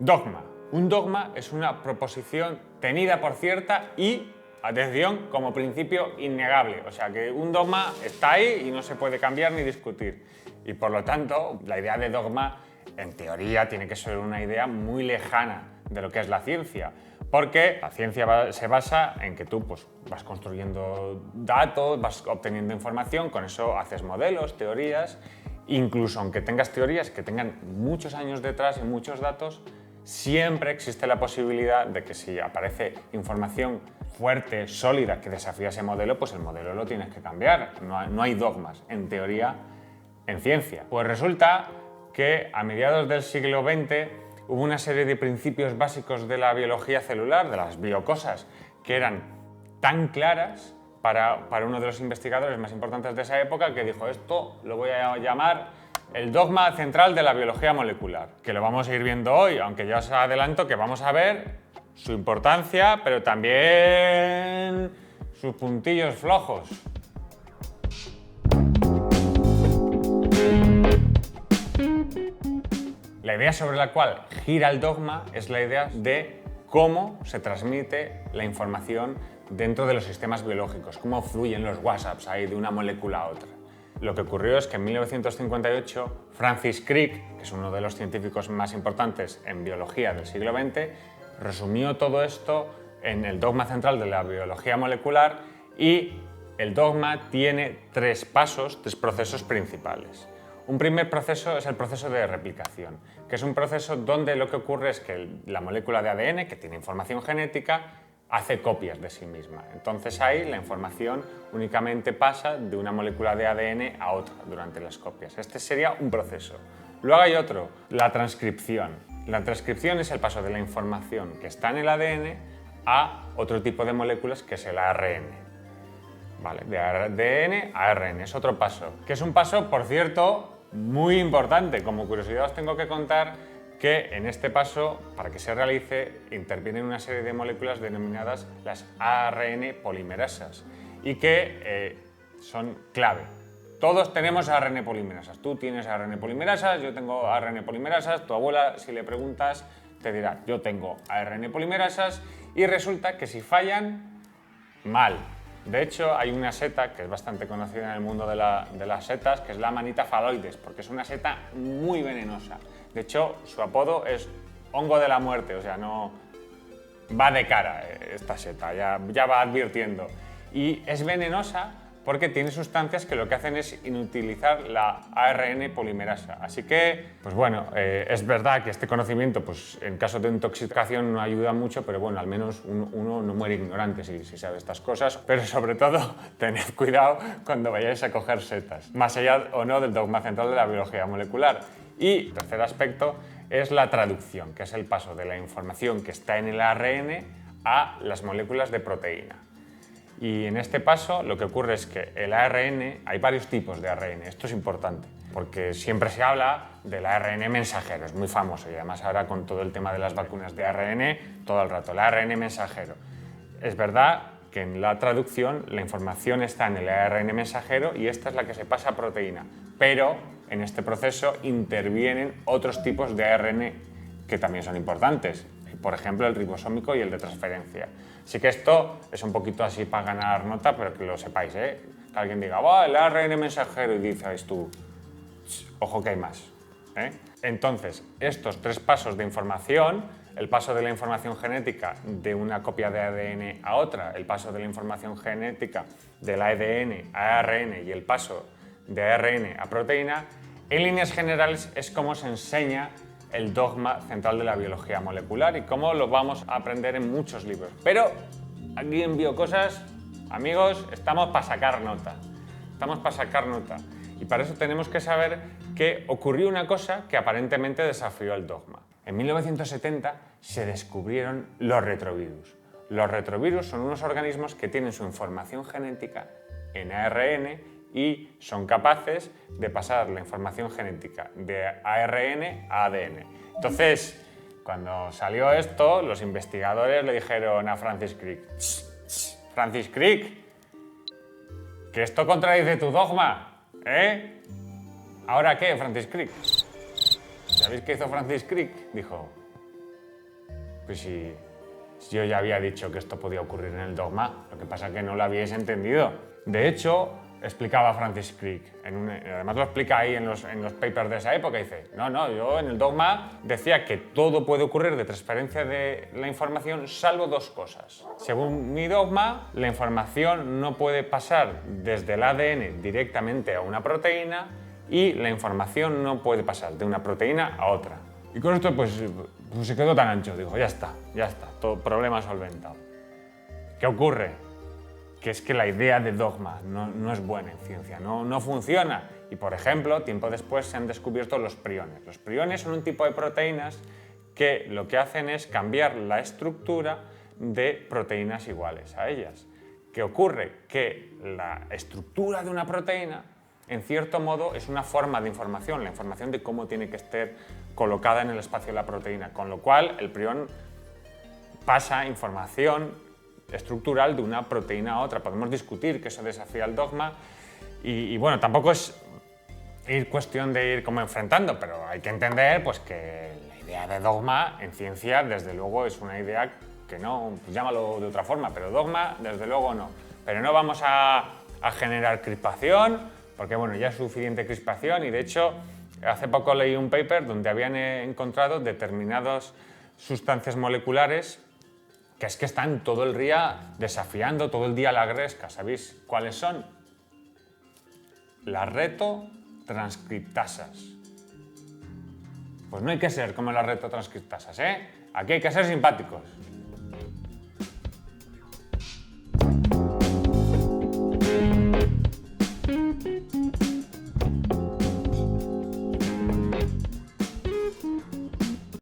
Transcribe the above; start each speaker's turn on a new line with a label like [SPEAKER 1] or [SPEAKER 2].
[SPEAKER 1] Dogma. Un dogma es una proposición tenida por cierta y, atención, como principio innegable. O sea que un dogma está ahí y no se puede cambiar ni discutir. Y por lo tanto, la idea de dogma, en teoría, tiene que ser una idea muy lejana de lo que es la ciencia. Porque la ciencia se basa en que tú vas construyendo datos, vas obteniendo información, con eso haces modelos, teorías. Incluso aunque tengas teorías que tengan muchos años detrás y muchos datos, siempre existe la posibilidad de que si aparece información fuerte, sólida, que desafía ese modelo, pues el modelo lo tienes que cambiar. No hay dogmas, en teoría, en ciencia. Pues resulta que a mediados del siglo XX hubo una serie de principios básicos de la biología celular, de las biocosas, que eran tan claras para uno de los investigadores más importantes de esa época, que dijo: esto lo voy a llamar el dogma central de la biología molecular, que lo vamos a ir viendo hoy, aunque ya os adelanto que vamos a ver su importancia, pero también sus puntillos flojos. La idea sobre la cual gira el dogma es la idea de cómo se transmite la información dentro de los sistemas biológicos, cómo fluyen los WhatsApps ahí de una molécula a otra. Lo que ocurrió es que en 1958 Francis Crick, que es uno de los científicos más importantes en biología del siglo XX, resumió todo esto en el dogma central de la biología molecular, y el dogma tiene tres procesos principales. Un primer proceso es el proceso de replicación, que es un proceso donde lo que ocurre es que la molécula de ADN, que tiene información genética, hace copias de sí misma. Entonces ahí la información únicamente pasa de una molécula de ADN a otra durante las copias. Este sería un proceso. Luego hay otro, la transcripción. La transcripción es el paso de la información que está en el ADN a otro tipo de moléculas, que es el ARN. ¿Vale? De ADN a ARN, es otro paso. Que es un paso, por cierto, muy importante. Como curiosidad os tengo que contar que en este paso, para que se realice, intervienen una serie de moléculas denominadas las ARN polimerasas y que son clave. Todos tenemos ARN polimerasas. Tú tienes ARN polimerasas, yo tengo ARN polimerasas, tu abuela, si le preguntas, te dirá: yo tengo ARN polimerasas, y resulta que si fallan, mal. De hecho, hay una seta que es bastante conocida en el mundo de las setas, que es la Amanita phalloides, porque es una seta muy venenosa. De hecho, su apodo es hongo de la muerte, o sea, no va de cara esta seta, ya va advirtiendo. Y es venenosa porque tiene sustancias que lo que hacen es inutilizar la ARN polimerasa. Así que, pues bueno, es verdad que este conocimiento, pues en caso de intoxicación no ayuda mucho, pero bueno, al menos uno no muere ignorante si sabe estas cosas. Pero sobre todo, tened cuidado cuando vayáis a coger setas, más allá o no del dogma central de la biología molecular. Y el tercer aspecto es la traducción, que es el paso de la información que está en el ARN a las moléculas de proteína. Y en este paso lo que ocurre es que el ARN, hay varios tipos de ARN, esto es importante, porque siempre se habla del ARN mensajero, es muy famoso, y además ahora con todo el tema de las vacunas de ARN, todo el rato, el ARN mensajero. Es verdad que en la traducción la información está en el ARN mensajero y esta es la que se pasa a proteína, pero en este proceso intervienen otros tipos de ARN que también son importantes, por ejemplo el ribosómico y el de transferencia. Así que esto es un poquito así para ganar nota, pero que lo sepáis, que alguien diga: ¡oh, el ARN mensajero! Y dices tú: ojo que hay más. Entonces, estos tres pasos de información, el paso de la información genética de una copia de ADN a otra, el paso de la información genética del ADN a ARN y el paso de ARN a proteína, en líneas generales es como se enseña el dogma central de la biología molecular y cómo lo vamos a aprender en muchos libros. Pero aquí en Biocosas, amigos, estamos para sacar nota. Estamos para sacar nota. Y para eso tenemos que saber que ocurrió una cosa que aparentemente desafió el dogma. En 1970 se descubrieron los retrovirus. Los retrovirus son unos organismos que tienen su información genética en ARN y son capaces de pasar la información genética de ARN a ADN. Entonces, cuando salió esto, los investigadores le dijeron a Francis Crick: Francis Crick, que esto contradice tu dogma, ¿eh? ¿Ahora qué, Francis Crick? ¿Sabéis qué hizo Francis Crick? Dijo: Pues si yo ya había dicho que esto podía ocurrir en el dogma, lo que pasa es que no lo habíais entendido. De hecho, explicaba Francis Crick, además lo explica ahí en los papers de esa época, dice, no, yo en el dogma decía que todo puede ocurrir de transferencia de la información salvo dos cosas. Según mi dogma, la información no puede pasar desde el ADN directamente a una proteína y la información no puede pasar de una proteína a otra. Y con esto pues se quedó tan ancho, digo, ya está, todo problema solventado. ¿Qué ocurre? Que es que la idea de dogma no es buena en ciencia, no funciona. Y por ejemplo, tiempo después se han descubierto los priones. Los priones son un tipo de proteínas que lo que hacen es cambiar la estructura de proteínas iguales a ellas. ¿Qué ocurre? Que la estructura de una proteína, en cierto modo, es una forma de información, la información de cómo tiene que estar colocada en el espacio de la proteína, con lo cual el prion pasa información estructural de una proteína a otra. Podemos discutir que eso desafía el dogma y bueno, tampoco es cuestión de ir como enfrentando, pero hay que entender pues, que la idea de dogma en ciencia desde luego es una idea que no, pues llámalo de otra forma, pero dogma desde luego no. Pero no vamos a generar crispación, porque bueno, ya es suficiente crispación y de hecho hace poco leí un paper donde habían encontrado determinadas sustancias moleculares que es que están todo el día desafiando, todo el día la gresca. ¿Sabéis cuáles son? Las retotranscriptasas. Pues no hay que ser como las retotranscriptasas, ¿eh? Aquí hay que ser simpáticos.